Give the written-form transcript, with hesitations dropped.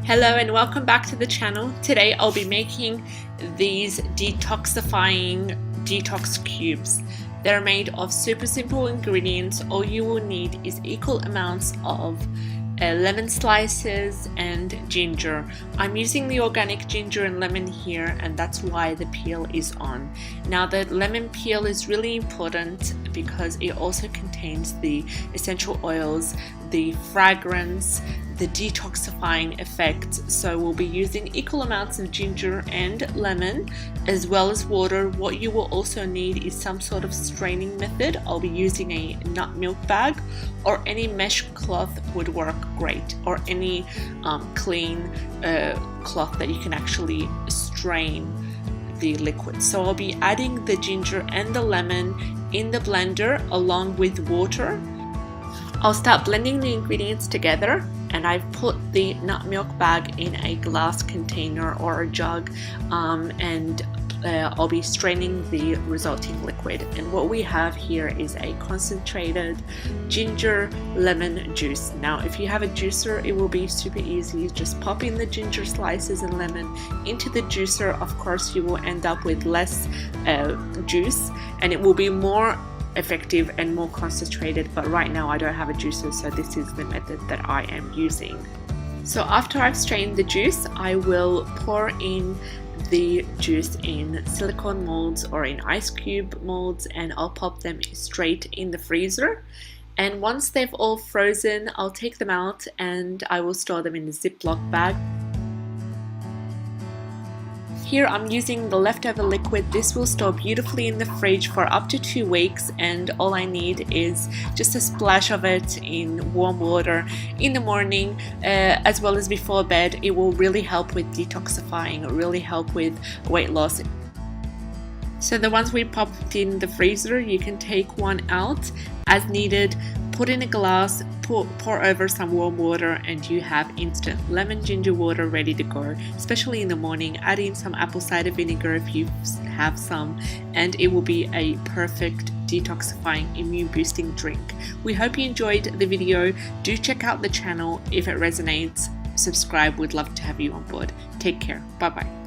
Hello and welcome back to the channel. Today I'll be making these detoxifying detox cubes. They're made of super simple ingredients. All you will need is equal amounts of lemon slices and ginger. I'm using the organic ginger and lemon here, and that's why the peel is on. Now the lemon peel is really important because it also contains the essential oils, the fragrance, the detoxifying effect. So we'll be using equal amounts of ginger and lemon as well as water. What you will also need is some sort of straining method. I'll be using a nut milk bag, or any mesh cloth would work great, or any clean cloth that you can actually strain the liquid. So I'll be adding the ginger and the lemon in the blender along with water. I'll start blending the ingredients together, and I've put the nut milk bag in a glass container or a jug, and I'll be straining the resulting liquid. And what we have here is a concentrated ginger lemon juice. Now if you have a juicer, it will be super easy. Just pop in the ginger slices and lemon into the juicer. Of course you will end up with less juice, and it will be more effective and more concentrated, but right now I don't have a juicer, so this is the method that I am using. So after I've strained the juice, I will pour in the juice in silicone molds or in ice cube molds, and I'll pop them straight in the freezer. And once they've all frozen, I'll take them out and I will store them in a Ziploc bag. Here I'm using the leftover liquid. This will store beautifully in the fridge for up to 2 weeks, and all I need is just a splash of it in warm water in the morning as well as before bed. It will really help with detoxifying, really help with weight loss. So the ones we popped in the freezer, you can take one out as needed, put in a glass, pour over some warm water, and you have instant lemon ginger water ready to go. Especially in the morning, add in some apple cider vinegar if you have some, and it will be a perfect detoxifying, immune boosting drink. We hope you enjoyed the video. Do check out the channel if it resonates. Subscribe, we'd love to have you on board. Take care. Bye bye.